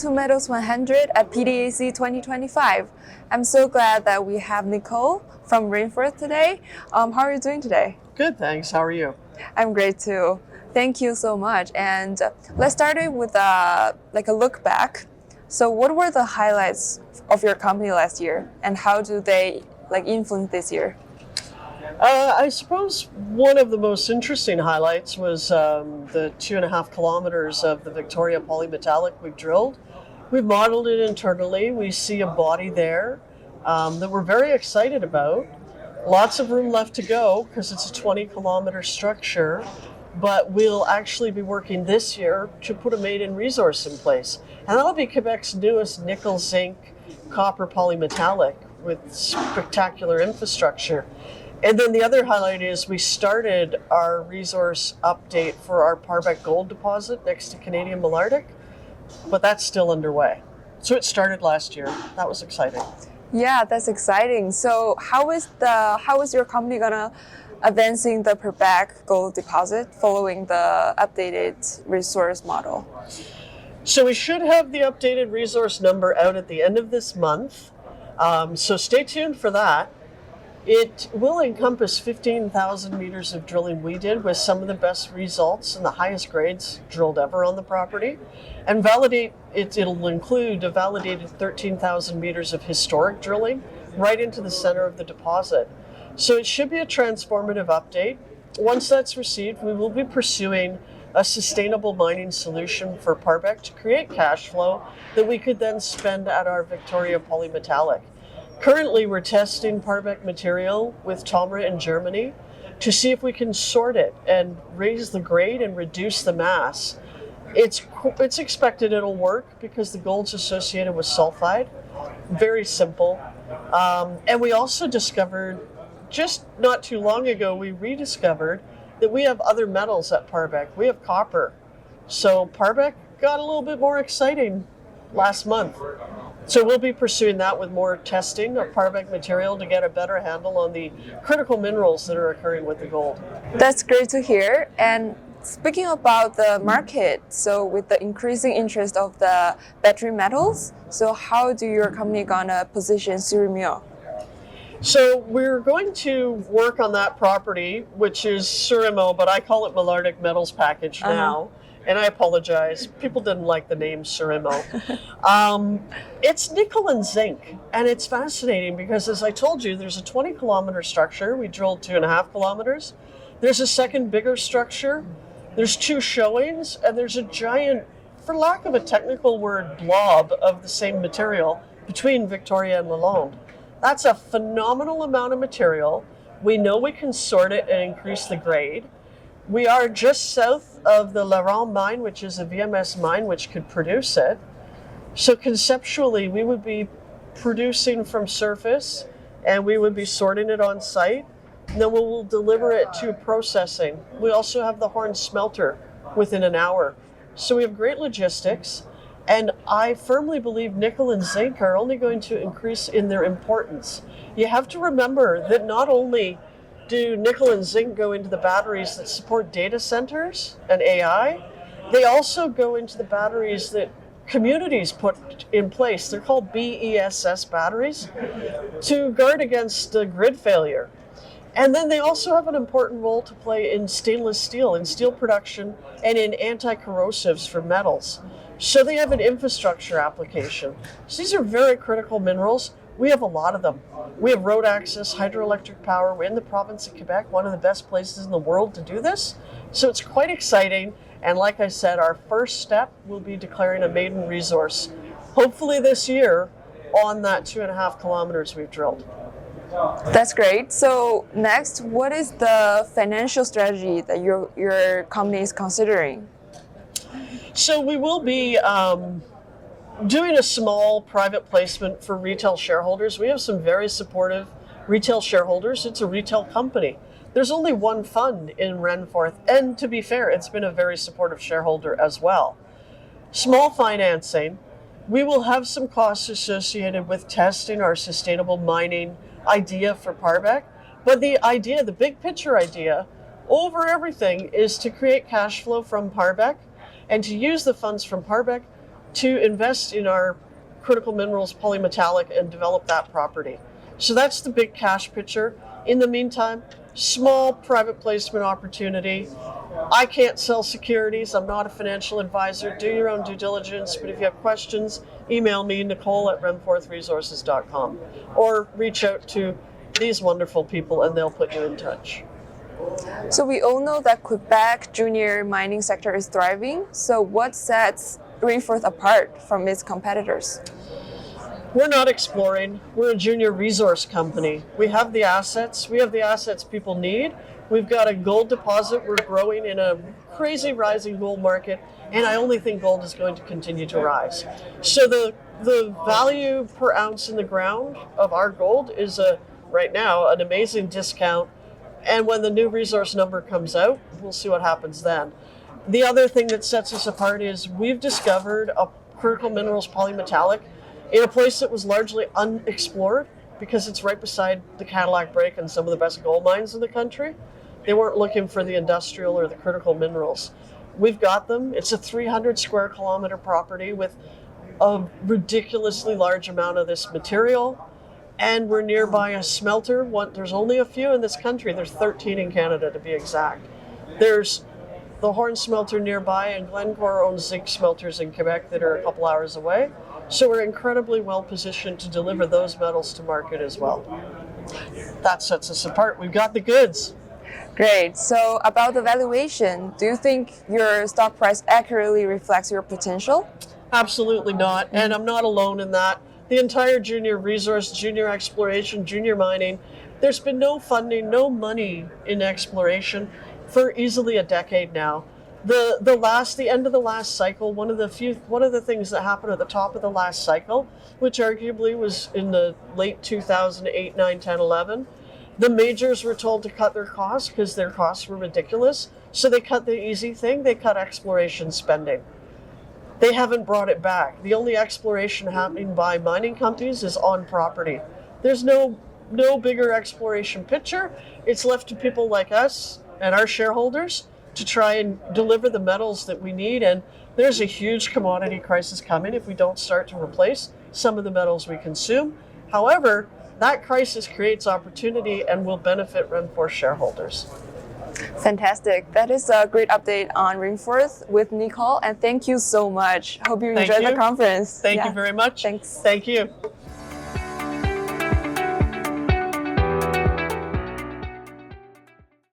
to Metals 100 at PDAC 2025. I'm so glad that we have Nicole from Renforth today. How are you doing today? Good, thanks. How are you? I'm great too. Thank you so much. And let's start it with a look back. So what were the highlights of your company last year, and how do they influence this year? I suppose one of the most interesting highlights was the 2.5 kilometers of the Victoria polymetallic we've drilled. We've modeled it internally. We see a body there that we're very excited about. Lots of room left to go because it's a 20-kilometer structure, but we'll actually be working this year to put a maiden resource in place. And that'll be Quebec's newest nickel, zinc, copper polymetallic with spectacular infrastructure. And then the other highlight is we started our resource update for our Parbec gold deposit next to Canadian Malartic, but that's still underway. So it started last year. That was exciting. Yeah, that's exciting. So how is your company gonna advancing the Parbec gold deposit following the updated resource model? So we should have the updated resource number out at the end of this month. So stay tuned for that. It will encompass 15,000 meters of drilling we did with some of the best results and the highest grades drilled ever on the property. And it'll include a validated 13,000 meters of historic drilling right into the center of the deposit. So it should be a transformative update. Once that's received, we will be pursuing a sustainable mining solution for Parbec to create cash flow that we could then spend at our Victoria polymetallic. Currently, we're testing Parbec material with TOMRA in Germany to see if we can sort it and raise the grade and reduce the mass. It's expected it'll work because the gold's associated with sulfide. Very simple. And we also discovered, just not too long ago, we rediscovered that we have other metals at Parbec. We have copper. So Parbec got a little bit more exciting last month. So we'll be pursuing that with more testing of Parbec material to get a better handle on the critical minerals that are occurring with the gold. That's great to hear. And speaking about the market, so with the increasing interest of the battery metals, so how do your company gonna position Surimeau? So we're going to work on that property, which is Surimeau, but I call it Malartic Metals Package now. And I apologize. People didn't like the name Surimeau. It's nickel and zinc, and it's fascinating because, as I told you, there's a 20-kilometer structure. We drilled 2.5 kilometers. There's a second bigger structure. There's 2 showings, and there's a giant, for lack of a technical word, blob of the same material between Victoria and Lalonde. That's a phenomenal amount of material. We know we can sort it and increase the grade. We are just south of the Laurent mine, which is a VMS mine which could produce it. So conceptually, we would be producing from surface and we would be sorting it on site. And then we will deliver it to processing. We also have the Horn smelter within an hour. So we have great logistics. And I firmly believe nickel and zinc are only going to increase in their importance. You have to remember that not only do nickel and zinc go into the batteries that support data centers and AI, they also go into the batteries that communities put in place. They're called BESS batteries to guard against grid failure. And then they also have an important role to play in stainless steel, in steel production, and in anti-corrosives for metals. So they have an infrastructure application. So these are very critical minerals. We have a lot of them. We have road access, hydroelectric power. We're in the province of Quebec, one of the best places in the world to do this. So it's quite exciting. And like I said, our first step will be declaring a maiden resource, hopefully this year, on that 2.5 kilometers we've drilled. That's great. So next, what is the financial strategy that your company is considering? So we will be doing a small private placement for retail shareholders. We have some very supportive retail shareholders. It's a retail company. There's only one fund in Renforth, and to be fair, it's been a very supportive shareholder as well. Small financing. We will have some costs associated with testing our sustainable mining idea for Parbec, but the idea, the big picture idea, over everything is to create cash flow from Parbec and to use the funds from Parbec to invest in our critical minerals polymetallic and develop that property. So that's the big cash picture. In the meantime, small private placement opportunity. I can't sell securities. I'm not a financial advisor. Do your own due diligence. But if you have questions, email me, Nicole@renforthresources.com, or reach out to these wonderful people and they'll put you in touch. So we all know that Quebec junior mining sector is thriving. So what sets Renforth apart from its competitors? We're not exploring. We're a junior resource company. We have the assets. We have the assets people need. We've got a gold deposit. We're growing in a crazy rising gold market, and I only think gold is going to continue to rise. So the value per ounce in the ground of our gold is right now an amazing discount. And when the new resource number comes out, we'll see what happens then. The other thing that sets us apart is we've discovered a critical minerals polymetallic in a place that was largely unexplored because it's right beside the Cadillac Break and some of the best gold mines in the country. They weren't looking for the industrial or the critical minerals. We've got them. It's a 300 square kilometer property with a ridiculously large amount of this material. And we're nearby a smelter. There's only a few in this country. There's 13 in Canada to be exact. There's the Horn smelter nearby, and Glencore owns zinc smelters in Quebec that are a couple hours away. So we're incredibly well positioned to deliver those metals to market as well. That sets us apart. We've got the goods. Great. So about the valuation, do you think your stock price accurately reflects your potential? Absolutely not. And I'm not alone in that. The entire junior resource, junior exploration, junior mining, there's been no funding, no money in exploration for easily a decade now. The end of the last cycle, one of the things that happened at the top of the last cycle, which arguably was in the late 2008, 9, 10, 11, the majors were told to cut their costs because their costs were ridiculous. So they cut the easy thing, they cut exploration spending. They haven't brought it back. The only exploration happening by mining companies is on property. There's no bigger exploration picture. It's left to people like us and our shareholders to try and deliver the metals that we need. And there's a huge commodity crisis coming if we don't start to replace some of the metals we consume. However, that crisis creates opportunity and will benefit Renforth shareholders. Fantastic. That is a great update on Renforth with Nicole, and thank you so much. Hope you enjoyed the conference. Thank you very much. Thanks. Thank you.